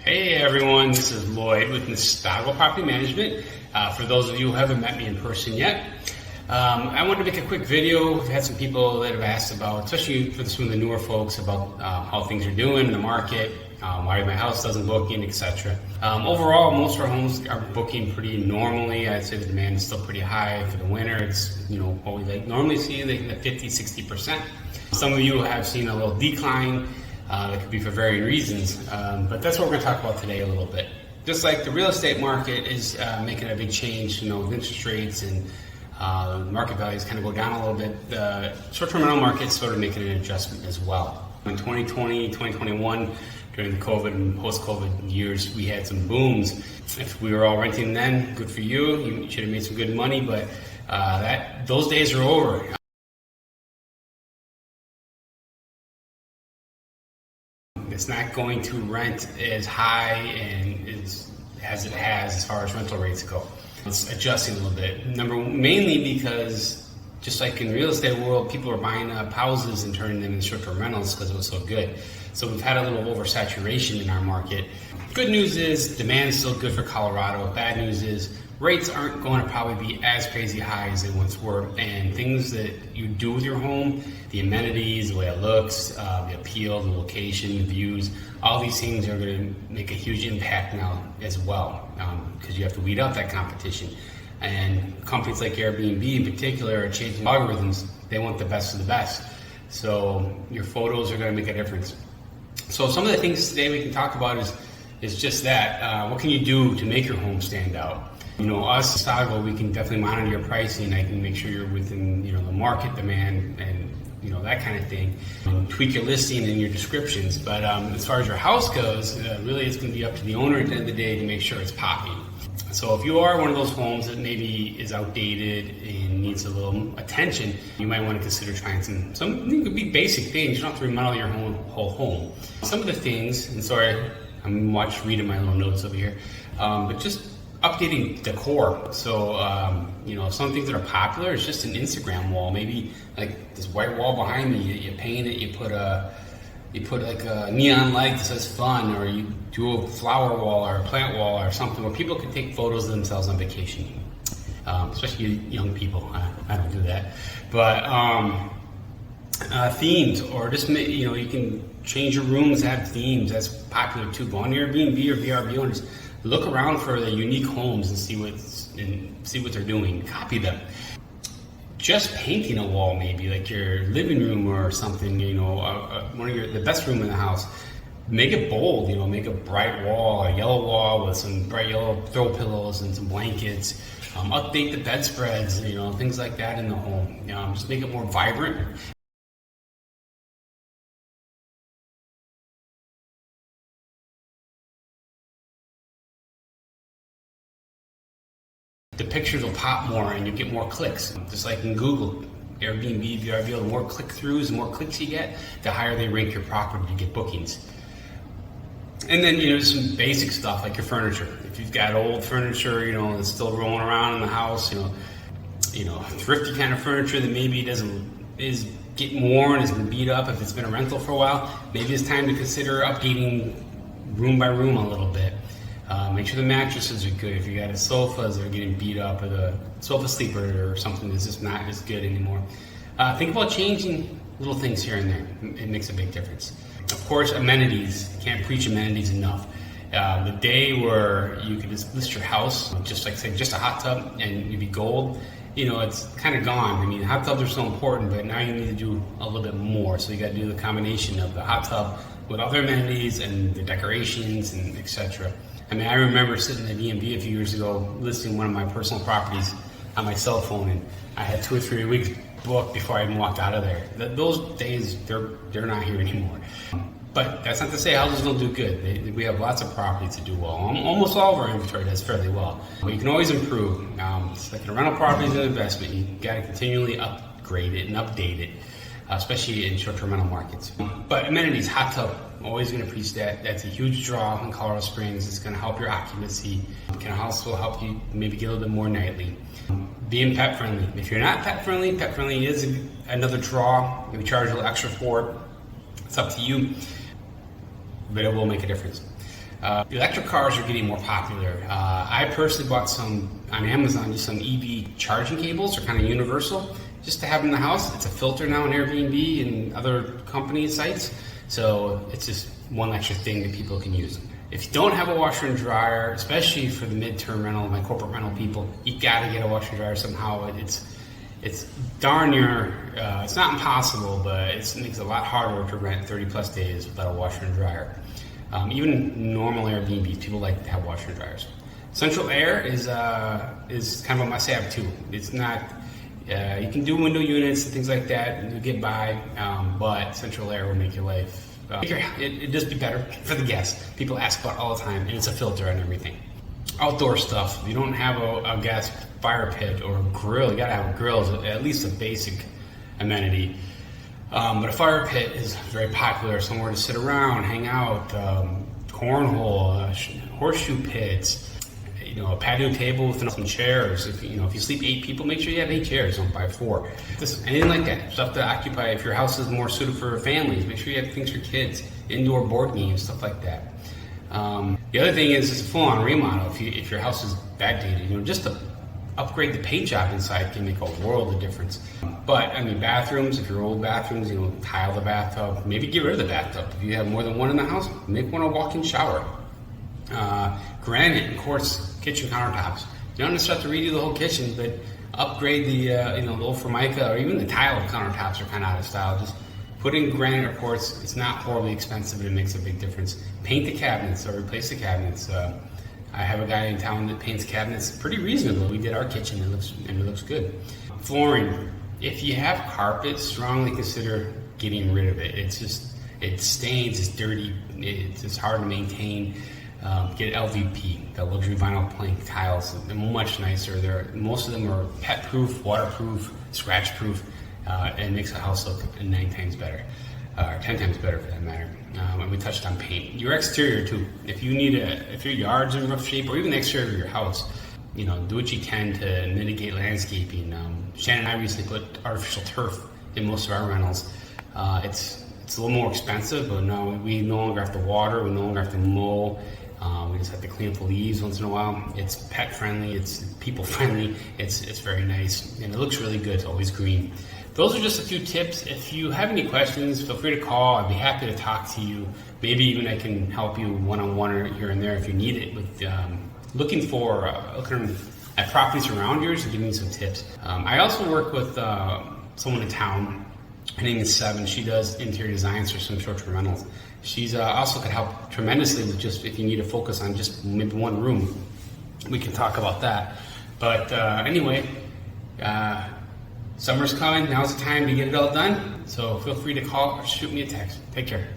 Hey everyone, this is Lloyd with Nostalgo Property Management. For those of you who haven't met me in person yet, I wanted to make a quick video. We've had some people that have asked about, especially for some of the newer folks, about how things are doing in the market, why my house doesn't book in, etc. Overall, most of our homes are booking pretty normally. I'd say the demand is still pretty high for the winter. It's what we normally see in the 50-60%. Some of you have seen a little decline. That could be for varying reasons, but that's what we're going to talk about today a little bit. Just like the real estate market is making a big change, with interest rates and market values kind of go down a little bit, the short-term rental market is sort of making an adjustment as well. In 2020, 2021, during the COVID and post-COVID years, we had some booms. If we were all renting then, good for you. You should have made some good money, but those days are over. It's not going to rent as high and as it has as far as rental rates go. It's adjusting a little bit. Mainly because, just like in the real estate world, people are buying up houses and turning them into short-term rentals because it was so good. So we've had a little oversaturation in our market. Good news is demand is still good for Colorado. Bad news is rates aren't going to probably be as crazy high as they once were, and things that you do with your home, the amenities, the way it looks, the appeal, the location, the views, all these things are going to make a huge impact now as well, because you have to weed out that competition. And companies like Airbnb in particular are changing algorithms. They want the best of the best. So your photos are going to make a difference. So some of the things today we can talk about is just that. What can you do to make your home stand out? Us, Nostalgo, we can definitely monitor your pricing. I can make sure you're within, the market demand and, that kind of thing. Tweak your listing and your descriptions. But as far as your house goes, really it's going to be up to the owner at the end of the day to make sure it's popping. So if you are one of those homes that maybe is outdated and needs a little attention, you might want to consider trying some it could be basic things. You don't have to remodel your whole home. Some of the things, and sorry, I'm reading my little notes over here, but just updating decor. So, some things that are popular is just an Instagram wall. Maybe like this white wall behind me, you paint it, you put like a neon light that says fun, or you do a flower wall or a plant wall or something where people can take photos of themselves on vacation. Especially young people. I don't do that. But themes, or just you can change your rooms, have themes. That's popular too. Go on Airbnb or VRBO and just look around for the unique homes and see what they're doing. Copy them. Just painting a wall, maybe like your living room or something. One of the best room in the house. Make it bold. Make a bright wall, a yellow wall with some bright yellow throw pillows and some blankets. Update the bedspreads. Things like that in the home. Just make it more vibrant. The pictures will pop more and you get more clicks. Just like in Google, Airbnb, VRBO, the more click-throughs, the more clicks you get, the higher they rank your property to get bookings. And then, some basic stuff like your furniture. If you've got old furniture, that's still rolling around in the house, thrifty kind of furniture that maybe is getting worn, has been beat up, if it's been a rental for a while, maybe it's time to consider updating room by room a little bit. Make sure the mattresses are good. If you got sofas that are getting beat up, or the sofa sleeper or something that's just not as good anymore. Think about changing little things here and there. It makes a big difference. Of course, amenities. You can't preach amenities enough. The day where you could just list your house, just like say just a hot tub and you'd be gold, it's kind of gone. I mean, hot tubs are so important, but now you need to do a little bit more. So you got to do the combination of the hot tub with other amenities and the decorations and etc. I mean, I remember sitting at DMV a few years ago listing one of my personal properties on my cell phone, and I had 2 or 3 weeks booked before I even walked out of there. Those days, they're not here anymore. But that's not to say houses don't do good. We have lots of properties to do well. Almost all of our inventory does fairly well. But you can always improve. It's like a rental property is an investment. You got to continually upgrade it and update it, especially in short-term rental markets. But amenities, hot tub, always going to preach that. That's a huge draw in Colorado Springs. It's going to help your occupancy. It can also help you maybe get a little bit more nightly. Being pet friendly. If you're not pet friendly is another draw. We charge a little extra for it. It's up to you, but it will make a difference. Electric cars are getting more popular. I personally bought some on Amazon, just some EV charging cables. They're kind of universal, just to have in the house. It's a filter now on Airbnb and other company sites, so it's just one extra thing that people can use. If you don't have a washer and dryer, especially for the midterm rental, my corporate rental people, you gotta get a washer and dryer somehow. It's darn near, it's not impossible, but it makes it a lot harder to rent 30 plus days without a washer and dryer. Even normal Airbnbs, people like to have washer and dryers. Central air is kind of a must-have too. It's not, you can do window units and things like that, and you get by, but central air will make your life, it just be better for the guests. People ask about it all the time, and it's a filter on everything. Outdoor stuff, if you don't have a gas fire pit or a grill, you gotta have a grill, at least a basic amenity. But a fire pit is very popular, somewhere to sit around, hang out, cornhole, horseshoe pits, a patio table with some chairs. If you sleep 8 people, make sure you have 8 chairs, don't buy 4. Anything like that, stuff to occupy. If your house is more suited for families, make sure you have things for kids, indoor board games, stuff like that. The other thing is a full-on remodel. If your house is backdated, just to upgrade the paint job inside can make a world of difference. But bathrooms, if you're old bathrooms, tile the bathtub, maybe get rid of the bathtub. If you have more than one in the house, make one a walk-in shower. Granite and quartz kitchen countertops. You don't necessarily have to redo the whole kitchen, but upgrade the low Formica, or even the tile countertops are kind of out of style. Just put in granite or quartz. It's not horribly expensive, but it makes a big difference. Paint the cabinets or replace the cabinets. I have a guy in town that paints cabinets pretty reasonable. We did our kitchen, and it looks good. Flooring. If you have carpet, strongly consider getting rid of it. It stains, it's dirty, it's hard to maintain. Get LVP, the luxury vinyl plank tiles. They're much nicer. Most of them are pet-proof, waterproof, scratch-proof, and makes the house look 9 times better, or 10 times better for that matter. And we touched on paint. Your exterior too. If your yard's in rough shape, or even the exterior of your house, do what you can to mitigate landscaping. Shannon and I recently put artificial turf in most of our rentals. It's a little more expensive, but no, we no longer have to water. We no longer have to mow. We just have to clean up the leaves once in a while. It's pet friendly. It's people friendly. It's very nice, and it looks really good. It's always green. Those are just a few tips. If you have any questions, feel free to call. I'd be happy to talk to you. Maybe even I can help you one-on-one or here and there if you need it. With looking at properties around yours and giving you some tips. I also work with someone in town. Her name is Seven. She does interior designs for some short-term rentals. She's also could help tremendously with just if you need to focus on just maybe one room. We can talk about that. But anyway, summer's coming. Now's the time to get it all done. So feel free to call or shoot me a text. Take care.